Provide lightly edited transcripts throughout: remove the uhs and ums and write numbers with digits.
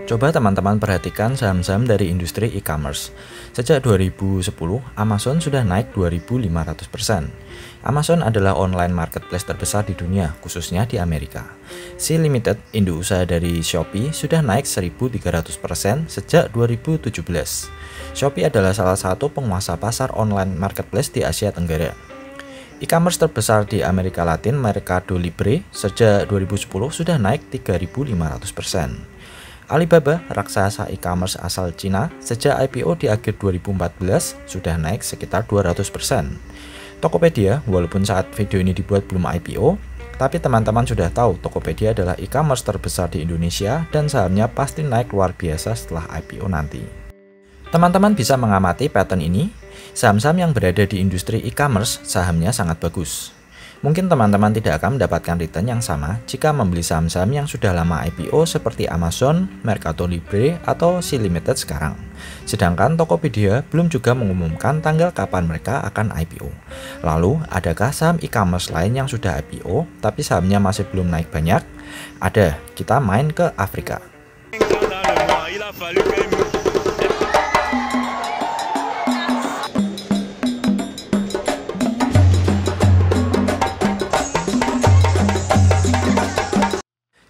Coba teman-teman perhatikan saham-saham dari industri e-commerce. Sejak 2010, Amazon sudah naik 2.500%. Amazon adalah online marketplace terbesar di dunia, khususnya di Amerika. Sea Limited, induk usaha dari Shopee, sudah naik 1.300% sejak 2017. Shopee adalah salah satu penguasa pasar online marketplace di Asia Tenggara. E-commerce terbesar di Amerika Latin, Mercado Libre, sejak 2010 sudah naik 3.500%. Alibaba, raksasa e-commerce asal Cina, sejak IPO di akhir 2014 sudah naik sekitar 200%. Tokopedia, walaupun saat video ini dibuat belum IPO, tapi teman-teman sudah tahu Tokopedia adalah e-commerce terbesar di Indonesia dan sahamnya pasti naik luar biasa setelah IPO nanti. Teman-teman bisa mengamati pattern ini, saham-saham yang berada di industri e-commerce sahamnya sangat bagus. Mungkin teman-teman tidak akan mendapatkan return yang sama jika membeli saham-saham yang sudah lama IPO seperti Amazon, Mercado Libre, atau Sea Limited sekarang. Sedangkan Tokopedia belum juga mengumumkan tanggal kapan mereka akan IPO. Lalu, adakah saham e-commerce lain yang sudah IPO tapi sahamnya masih belum naik banyak? Ada, kita main ke Afrika.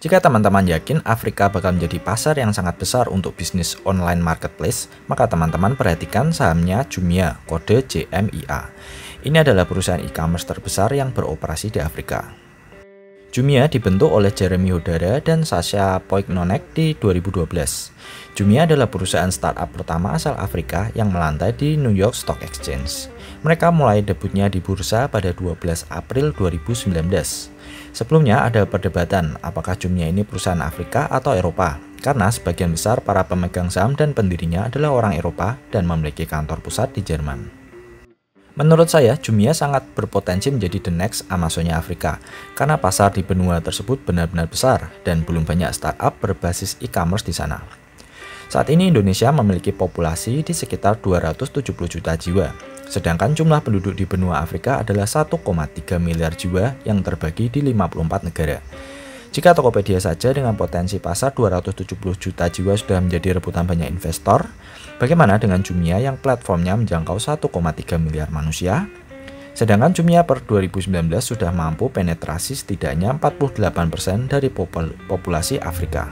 Jika teman-teman yakin Afrika bakal menjadi pasar yang sangat besar untuk bisnis online marketplace, maka teman-teman perhatikan sahamnya Jumia, kode JMIA. Ini adalah perusahaan e-commerce terbesar yang beroperasi di Afrika. Jumia dibentuk oleh Jeremy Hodara dan Sasha Poignonek di 2012. Jumia adalah perusahaan startup pertama asal Afrika yang melantai di New York Stock Exchange. Mereka mulai debutnya di bursa pada 12 April 2019. Sebelumnya ada perdebatan apakah Jumia ini perusahaan Afrika atau Eropa, karena sebagian besar para pemegang saham dan pendirinya adalah orang Eropa dan memiliki kantor pusat di Jerman. Menurut saya, Jumia sangat berpotensi menjadi the next Amazonnya Afrika, karena pasar di benua tersebut benar-benar besar dan belum banyak startup berbasis e-commerce di sana. Saat ini Indonesia memiliki populasi di sekitar 270 juta jiwa, sedangkan jumlah penduduk di benua Afrika adalah 1,3 miliar jiwa yang terbagi di 54 negara. Jika Tokopedia saja dengan potensi pasar 270 juta jiwa sudah menjadi rebutan banyak investor, bagaimana dengan Jumia yang platformnya menjangkau 1,3 miliar manusia? Sedangkan Jumia per 2019 sudah mampu penetrasi setidaknya 48% dari populasi Afrika.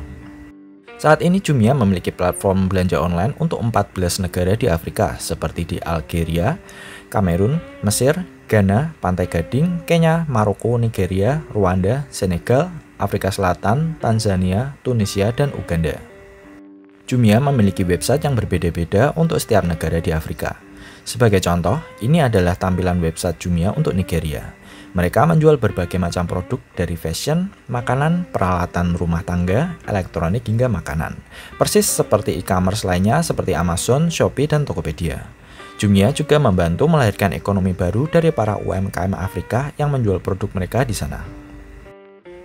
Saat ini Jumia memiliki platform belanja online untuk 14 negara di Afrika seperti di Algeria, Kamerun, Mesir, Ghana, Pantai Gading, Kenya, Maroko, Nigeria, Rwanda, Senegal, Afrika Selatan, Tanzania, Tunisia, dan Uganda. Jumia memiliki website yang berbeda-beda untuk setiap negara di Afrika. Sebagai contoh, ini adalah tampilan website Jumia untuk Nigeria. Mereka menjual berbagai macam produk dari fashion, makanan, peralatan rumah tangga, elektronik hingga makanan. Persis seperti e-commerce lainnya seperti Amazon, Shopee, dan Tokopedia. Jumia juga membantu melahirkan ekonomi baru dari para UMKM Afrika yang menjual produk mereka di sana.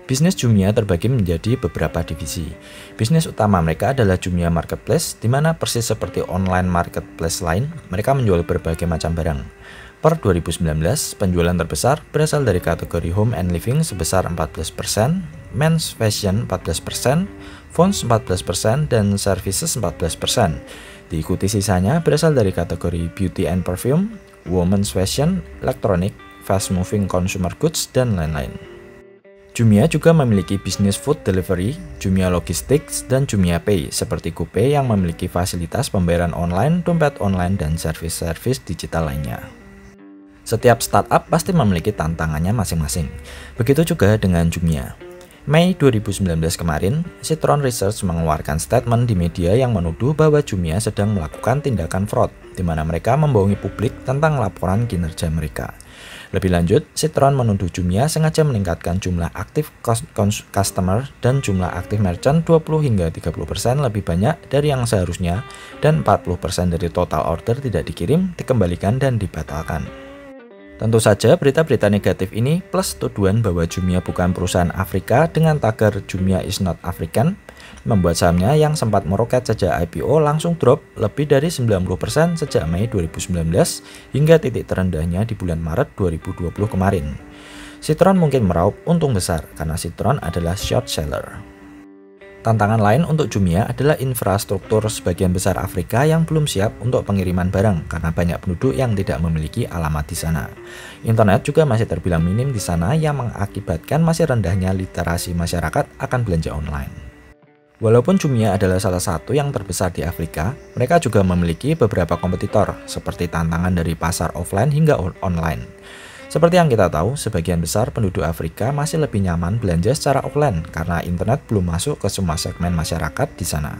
Bisnis Jumia terbagi menjadi beberapa divisi. Bisnis utama mereka adalah Jumia Marketplace, di mana persis seperti online marketplace lain, mereka menjual berbagai macam barang. Per 2019, penjualan terbesar berasal dari kategori home and living sebesar 14%, men's fashion 14%, phones 14%, dan services 14%. Diikuti sisanya berasal dari kategori beauty and perfume, women's fashion, elektronik, fast moving consumer goods, dan lain-lain. Jumia juga memiliki bisnis food delivery, Jumia Logistics, dan Jumia Pay seperti GoPay yang memiliki fasilitas pembayaran online, dompet online, dan service-service digital lainnya. Setiap startup pasti memiliki tantangannya masing-masing. Begitu juga dengan Jumia. Mei 2019 kemarin, Citron Research mengeluarkan statement di media yang menuduh bahwa Jumia sedang melakukan tindakan fraud, di mana mereka membohongi publik tentang laporan kinerja mereka. Lebih lanjut, Citron menuduh Jumia sengaja meningkatkan jumlah aktif customer dan jumlah aktif merchant 20 hingga 30% lebih banyak dari yang seharusnya, dan 40% dari total order tidak dikirim, dikembalikan, dan dibatalkan. Tentu saja berita-berita negatif ini plus tuduhan bahwa Jumia bukan perusahaan Afrika dengan tagar Jumia is not African membuat sahamnya yang sempat meroket sejak IPO langsung drop lebih dari 90% sejak Mei 2019 hingga titik terendahnya di bulan Maret 2020 kemarin. Citron mungkin meraup untung besar karena Citron adalah short seller. Tantangan lain untuk Jumia adalah infrastruktur sebagian besar Afrika yang belum siap untuk pengiriman barang karena banyak penduduk yang tidak memiliki alamat di sana. Internet juga masih terbilang minim di sana yang mengakibatkan masih rendahnya literasi masyarakat akan belanja online. Walaupun Jumia adalah salah satu yang terbesar di Afrika, mereka juga memiliki beberapa kompetitor seperti tantangan dari pasar offline hingga online. Seperti yang kita tahu, sebagian besar penduduk Afrika masih lebih nyaman belanja secara offline karena internet belum masuk ke semua segmen masyarakat di sana.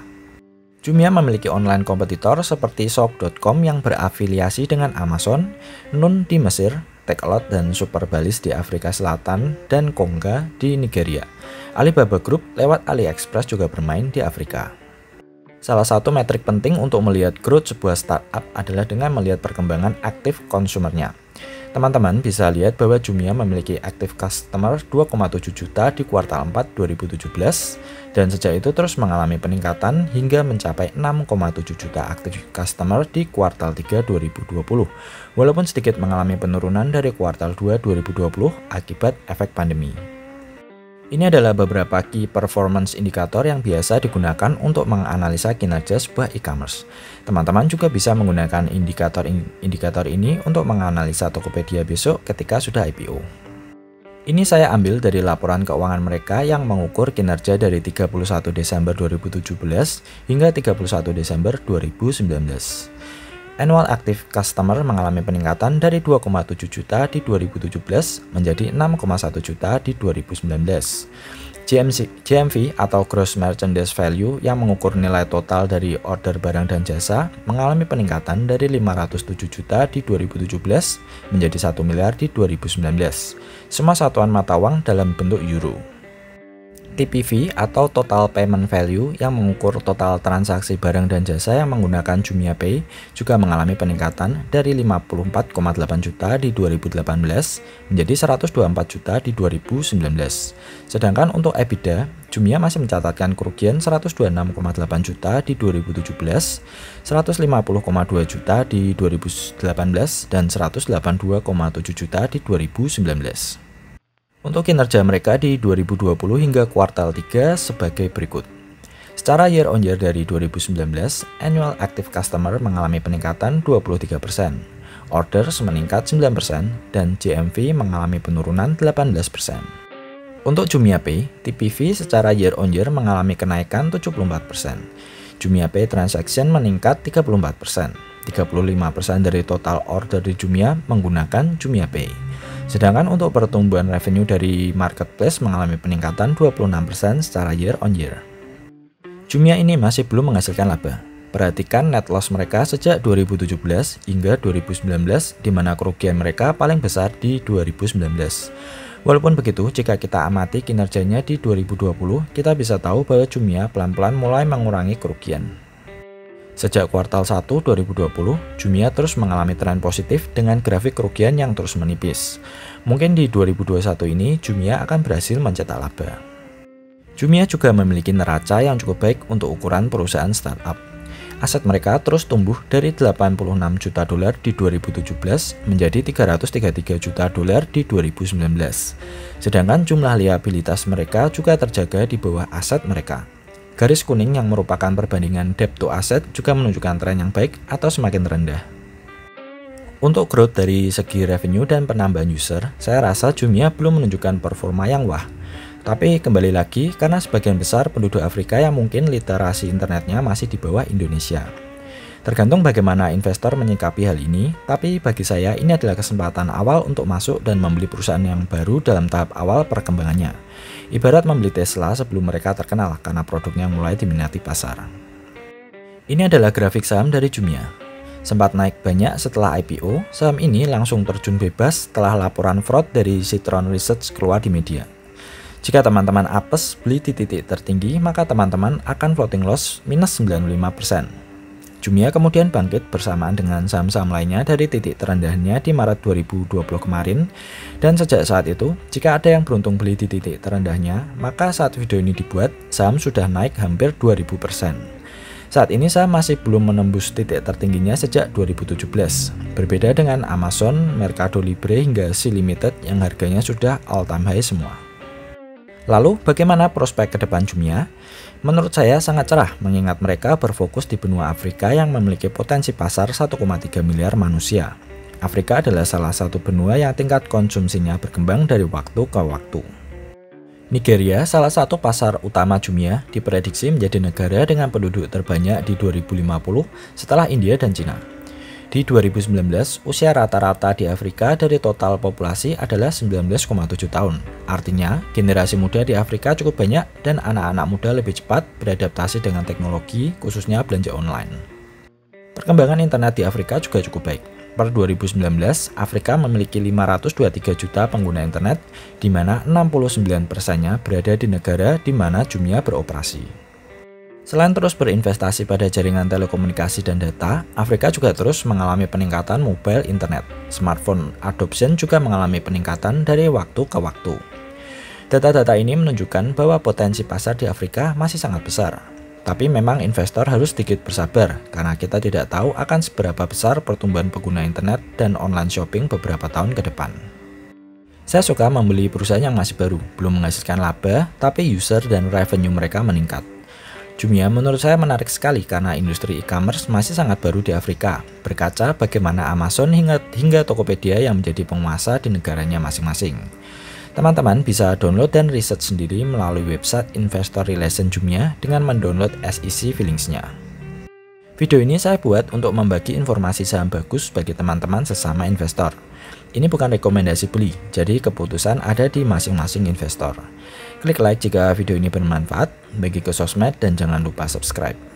Jumia memiliki online kompetitor seperti Shop.com yang berafiliasi dengan Amazon, Nun di Mesir, Takealot dan Superbalist di Afrika Selatan, dan Konga di Nigeria. Alibaba Group lewat AliExpress juga bermain di Afrika. Salah satu metrik penting untuk melihat growth sebuah startup adalah dengan melihat perkembangan aktif konsumernya. Teman-teman bisa lihat bahwa Jumia memiliki active customer 2,7 juta di kuartal 4 2017 dan sejak itu terus mengalami peningkatan hingga mencapai 6,7 juta active customer di kuartal 3 2020 walaupun sedikit mengalami penurunan dari kuartal 2 2020 akibat efek pandemi. Ini adalah beberapa key performance indikator yang biasa digunakan untuk menganalisa kinerja sebuah e-commerce. Teman-teman juga bisa menggunakan indikator ini untuk menganalisa Tokopedia besok ketika sudah IPO. Ini saya ambil dari laporan keuangan mereka yang mengukur kinerja dari 31 Desember 2017 hingga 31 Desember 2019. Annual Active Customer mengalami peningkatan dari 2,7 juta di 2017 menjadi 6,1 juta di 2019. GMV atau Gross Merchandise Value yang mengukur nilai total dari order barang dan jasa mengalami peningkatan dari 507 juta di 2017 menjadi 1 miliar di 2019. Semua satuan mata uang dalam bentuk euro. TPV atau Total Payment Value yang mengukur total transaksi barang dan jasa yang menggunakan JumiaPay juga mengalami peningkatan dari 54,8 juta di 2018 menjadi 124 juta di 2019. Sedangkan untuk EBITDA, Jumia masih mencatatkan kerugian 126,8 juta di 2017, 150,2 juta di 2018, dan 182,7 juta di 2019. Untuk kinerja mereka di 2020 hingga kuartal 3 sebagai berikut. Secara year on year dari 2019, Annual Active Customer mengalami peningkatan 23%, Orders meningkat 9%, dan GMV mengalami penurunan 18%. Untuk JumiaPay, TPV secara year on year mengalami kenaikan 74%. JumiaPay transaction meningkat 34%, 35% dari total order di Jumia menggunakan JumiaPay. Sedangkan untuk pertumbuhan revenue dari marketplace mengalami peningkatan 26% secara year on year. Jumia ini masih belum menghasilkan laba. Perhatikan net loss mereka sejak 2017 hingga 2019 di mana kerugian mereka paling besar di 2019. Walaupun begitu, jika kita amati kinerjanya di 2020, kita bisa tahu bahwa Jumia pelan-pelan mulai mengurangi kerugian. Sejak kuartal 1 2020, Jumia terus mengalami tren positif dengan grafik kerugian yang terus menipis. Mungkin di 2021 ini, Jumia akan berhasil mencetak laba. Jumia juga memiliki neraca yang cukup baik untuk ukuran perusahaan startup. Aset mereka terus tumbuh dari 86 juta dolar di 2017 menjadi 333 juta dolar di 2019. Sedangkan jumlah liabilitas mereka juga terjaga di bawah aset mereka. Garis kuning yang merupakan perbandingan debt to asset juga menunjukkan tren yang baik atau semakin rendah. Untuk growth dari segi revenue dan penambahan user, saya rasa Jumia belum menunjukkan performa yang wah. Tapi kembali lagi, karena sebagian besar penduduk Afrika yang mungkin literasi internetnya masih di bawah Indonesia. Tergantung bagaimana investor menyikapi hal ini, tapi bagi saya ini adalah kesempatan awal untuk masuk dan membeli perusahaan yang baru dalam tahap awal perkembangannya. Ibarat membeli Tesla sebelum mereka terkenal karena produknya mulai diminati pasar. Ini adalah grafik saham dari Jumia. Sempat naik banyak setelah IPO, saham ini langsung terjun bebas setelah laporan fraud dari Citron Research keluar di media. Jika teman-teman apes beli di titik tertinggi, maka teman-teman akan floating loss minus 95%. Jumia kemudian bangkit bersamaan dengan saham-saham lainnya dari titik terendahnya di Maret 2020 kemarin, dan sejak saat itu, jika ada yang beruntung beli di titik terendahnya, maka saat video ini dibuat, saham sudah naik hampir 2000%. Saat ini saham masih belum menembus titik tertingginya sejak 2017, berbeda dengan Amazon, Mercado Libre hingga Sea Limited yang harganya sudah all time high semua. Lalu, bagaimana prospek ke depan Jumia? Menurut saya sangat cerah mengingat mereka berfokus di benua Afrika yang memiliki potensi pasar 1,3 miliar manusia. Afrika adalah salah satu benua yang tingkat konsumsinya berkembang dari waktu ke waktu. Nigeria, salah satu pasar utama Jumia, diprediksi menjadi negara dengan penduduk terbanyak di 2050 setelah India dan Cina. Di 2019, usia rata-rata di Afrika dari total populasi adalah 19,7 tahun. Artinya, generasi muda di Afrika cukup banyak dan anak-anak muda lebih cepat beradaptasi dengan teknologi, khususnya belanja online. Perkembangan internet di Afrika juga cukup baik. Per 2019, Afrika memiliki 523 juta pengguna internet, di mana 69%-nya berada di negara di mana Jumia beroperasi. Selain terus berinvestasi pada jaringan telekomunikasi dan data, Afrika juga terus mengalami peningkatan mobile internet. Smartphone adoption juga mengalami peningkatan dari waktu ke waktu. Data-data ini menunjukkan bahwa potensi pasar di Afrika masih sangat besar. Tapi memang investor harus sedikit bersabar, karena kita tidak tahu akan seberapa besar pertumbuhan pengguna internet dan online shopping beberapa tahun ke depan. Saya suka membeli perusahaan yang masih baru, belum menghasilkan laba, tapi user dan revenue mereka meningkat. Jumia menurut saya menarik sekali karena industri e-commerce masih sangat baru di Afrika, berkaca bagaimana Amazon hingga Tokopedia yang menjadi penguasa di negaranya masing-masing. Teman-teman bisa download dan riset sendiri melalui website Investor Relation Jumia dengan mendownload SEC Filings-nya. Video ini saya buat untuk membagi informasi saham bagus bagi teman-teman sesama investor. Ini bukan rekomendasi beli, jadi keputusan ada di masing-masing investor. Klik like jika video ini bermanfaat, bagi ke sosmed dan jangan lupa subscribe.